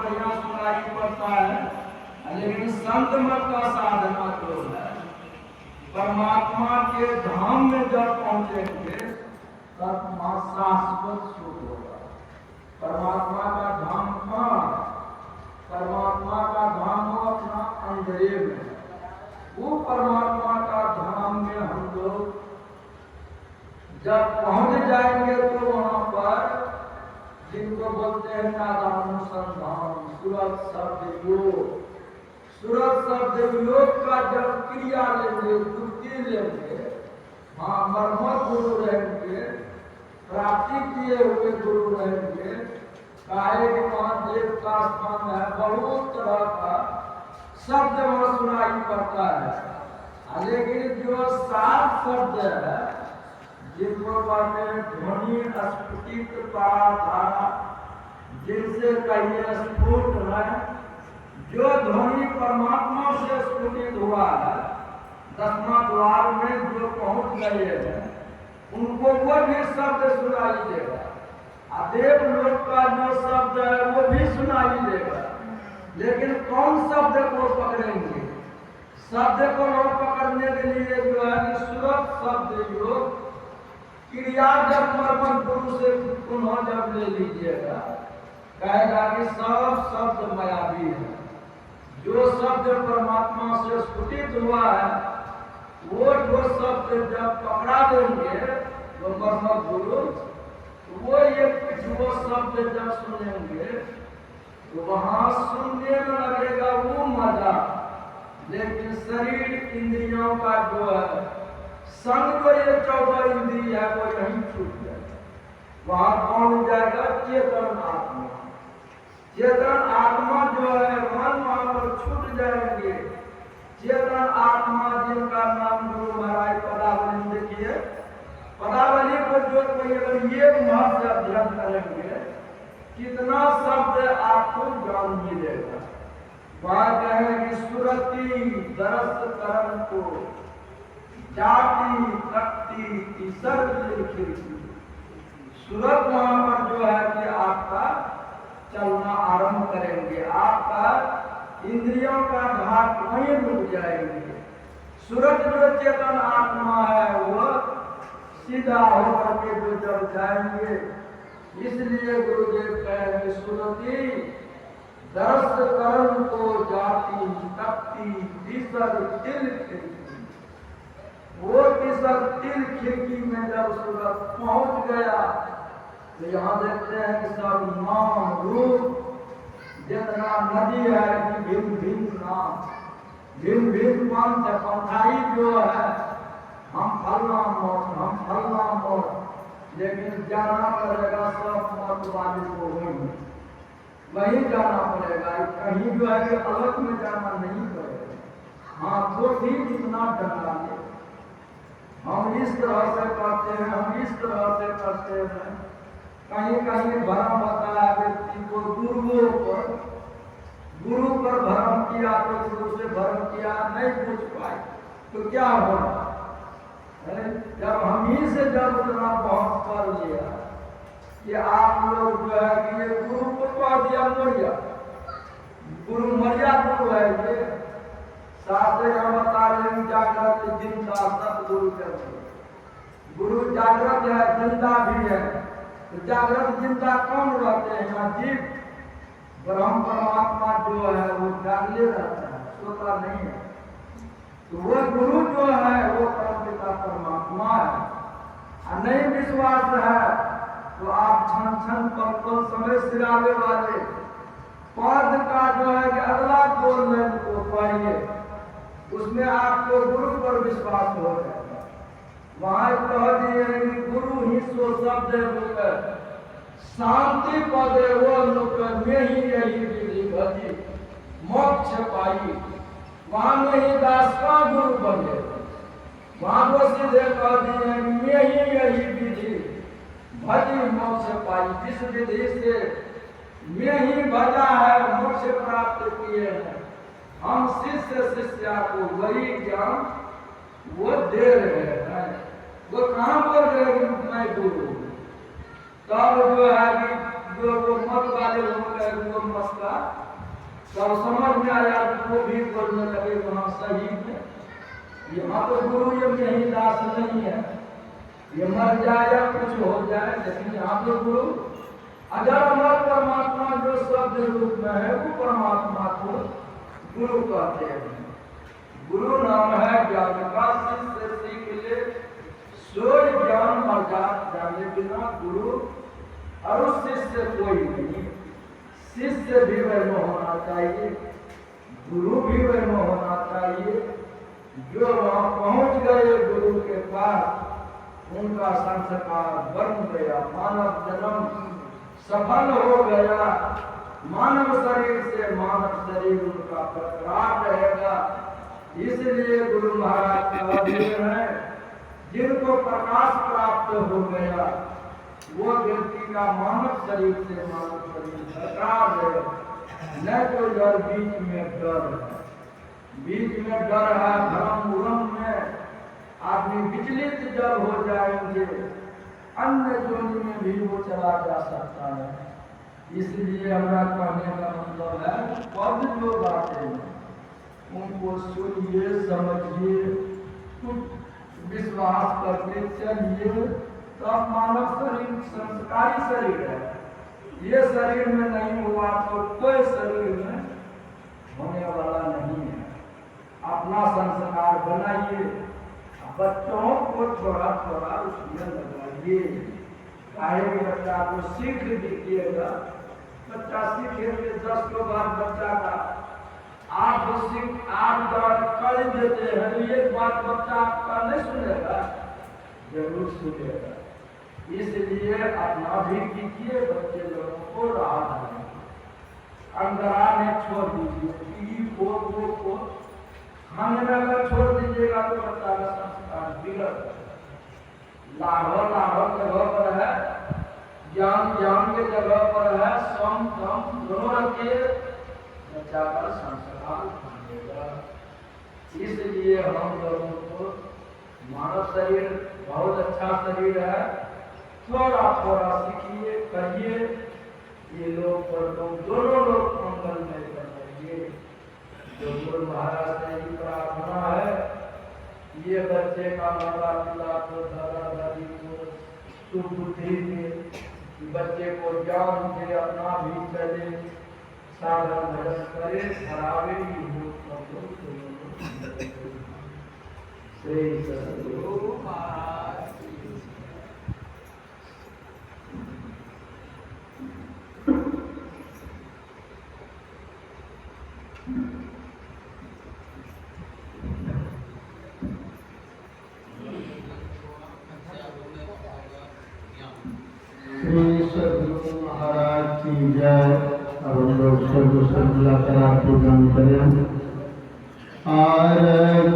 बढ़िया सुनाई पड़ता है, लेकिन संत मत का साधना जो है परमात्मा के धाम में जब पहुंचेंगे तब वहां शाश्वत सुख होगा। परमात्मा का धाम कहाँ है? परमात्मा का धाम हो अपना अंदर में। वो परमात्मा का धाम में हम लोग जब पहुंच जाएंगे तो वहां पर जिनको बोलते हैं नादानुसंधान, सूरत शब्द योग, सूरत शब्द योग का जब क्रिया लेंगे, युक्ति लेंगे, हाँ मर्मत गुरु रहेंगे, प्राप्ति किए हुए गुरु रहेंगे, काहे कि वहां देव का स्थान है, बहुत तरह का शब्द वहां सुनाई पड़ता है। लेकिन जो सात शब्द है जिनको कहते हैं ध्वनि स्फुटित पराधारा, जिनसे कहिए स्फुट है, जो ध्वनि परमात्मा से स्फुटित हुआ है, 10वां द्वार में जो पहुंच गए हैं उनको वो भी शब्द सुनाई देगा। देव लोक का जो शब्द है वो भी सुनाई देगा, लेकिन कौन शब्द को पकड़ेंगे? शब्द को पकड़ने के लिए जो है सूरत शब्द योग क्रिया जब मर्मन गुरु से पुनः जब ले लीजिएगा, कहेगा कि सब शब्द मायावी है। जो शब्द परमात्मा से स्फुटित हुआ है वो जो शब्द जब पकड़ा देंगे वो मर्मन गुरु, वो ये जो शब्द जब सुनेंगे तो वहां सुनने में लगेगा वो मजा, लेकिन शरीर इंद्रियों का जो है संग को ये 14 इंद्रिय है वो यहीं छूट जाएगा। वहां कौन जाएगा? चेतन आत्मा। चेतन आत्मा जो है मन वहां पर छूट जाएंगे। चेतन आत्मा जिनका नाम गुरु महाराज पदावली में देखिए, पदावली को जो कोई अगर ये महत्व अध्ययन करेंगे कितना शब्द आपको ज्ञान मिलेगा। वहां कहेंगे सुरति दरस करम को जाति तख्ती तीसर खिड़की। सूरत वहां पर जो है कि आपका चलना आरंभ करेंगे, आपका इंद्रियों का घाट वहीं रुक जाएंगे। सूरत जो चेतन आत्मा है वो सीधा होकर के जो जब जाएंगे, इसलिए गुरुदेव कहेंगे सुरति दरस करम को जाति तख्ती तीसर तिल खिड़की। वो तीसर तिल खिड़की में जब सूरत पहुंच गया तो यहाँ देखते हैं कि सब नाम रूप जितना नदी है कि भिन्न भिन्न नाम, भिन्न भिन्न पंथ है। पंथाई जो है हम फलना मत, हम फलना मत, लेकिन जाना पड़ेगा सब मत वाले को वहीं जाना पड़ेगा। कहीं जो है कि अलग में जाना नहीं पड़ेगा। हाँ तो ठीक इतना डंगा ले, हम इस तरह से करते हैं, हम इस तरह से करते हैं। कहीं कहीं भ्रम बताया व्यक्ति को गुरुओं पर, गुरु पर भ्रम किया तो गुरु से भ्रम किया, नहीं पूछ पाए तो क्या होगा? जब हम ही से जब उतना बहुत कर लिया कि आप लोग जो है कि ये गुरु को कह दिया मरिया, गुरु मरिया गुरु है ये। शास्त्र हम बता रहे जागृत जिंदा सतगुरु के गुरु जागृत है, जिंदा भी है। तो जागृत जिंदा कौन रहते हैं? यहाँ जीव ब्रह्म परमात्मा जो है वो जागले रहता है, सोता नहीं है। तो वो गुरु जो है वो परमपिता परमात्मा है। नहीं विश्वास है तो आप क्षण क्षण पल पल समय सिरावे वाले पद का जो है कि अगला 2 लाइन को पढ़िए, उसमें आपको गुरु पर विश्वास हो जाएगा। वहां कह दिए कि गुरु ही सो शब्द है शांति पदे वो लोग में ही यही विधि भजी मोक्ष पाई। वहां में ही दास का गुरु बने, वहां को सीधे कह दिए में ही यही विधि भजी मोक्ष पाई। जिस विधि से में ही भजा है मोक्ष प्राप्त किए हैं, हम शिष्य शिष्या को वही ज्ञान वो दे रहे हैं। वो कहाँ बोल रहे हैं मैं गुरु? तब जो है कि जो वो मत वाले हो गए वो मस्का तब समझ में आया कि वो भी बोलने लगे वहाँ सही है, यहाँ तो गुरु ये यही दास नहीं है, ये मर जाए या कुछ हो जाए, लेकिन यहाँ तो गुरु अजर अमर परमात्मा जो शब्द रूप में है वो परमात्मा को गुरु कहते हैं। गुरु नाम है ज्ञान का, शिष्य सीख ले सोई ज्ञान मर्याद जाने बिना गुरु और उस शिष्य कोई नहीं। शिष्य भी वैसा होना चाहिए, गुरु भी वैसा होना चाहिए। जो वहां पहुंच गए गुरु के पास उनका संस्कार बन गया, मानव जन्म सफल हो गया, मानव शरीर से मानव शरीर उनका बरकरार रहेगा। इसलिए गुरु महाराज का जीवन है, जिनको प्रकाश प्राप्त हो गया वो व्यक्ति का मानव शरीर से मानव शरीर बरकरार है। न तो डर बीच में डर है, बीच में डर है, भ्रम उरम में आदमी विचलित जब हो जाएंगे अन्य जोनि में भी वो चला जा सकता है। इसलिए हमारा कहने का मतलब है पद जो बातें हैं उनको सुनिए, समझिए, विश्वास करके चलिए, तो अब मानव शरीर संस्कारी शरीर है, ये शरीर में नहीं हुआ तो कोई शरीर में होने वाला नहीं है। अपना संस्कार बनाइए, बच्चों को थोड़ा थोड़ा उसमें लगाइए। चाहे बच्चा को सीख दीजिएगा, बच्चा सीखेंगे 10 के बाद बच्चा का आप कर देते हैं, एक बात बच्चा आपका नहीं सुनेगा, जरूर सुनेगा। इसलिए अपना भी कीजिए, बच्चे लोगों को राह दें, अंदराने छोड़ दीजिए, को खाने में अगर छोड़ दीजिएगा तो बच्चा का संस्कार बिगड़। लाभ जगह पर है, ज्ञान के जगह पर है, सम कम दोनों रखिए, बच्चा का संस्कार बनेगा। इसलिए हम लोगों को मानव शरीर बहुत अच्छा शरीर है, थोड़ा थोड़ा सीखिए, करिए, ये लोग दोनों लोग मंगल में करेंगे। जो गुरु महाराज से ही प्रार्थना है, ये बच्चे का माता पिता को, दादा दादी को सुबुद्धि दे, बच्चे को ज्ञान दे, अपना भी चले, साधन भजन करे, खराबे ही हो श्री सद्गुरु महाराज। श्री सद्गुरु महाराज की जय। अब हम लोग सर्व सर्वला करा पूजन करें। आरती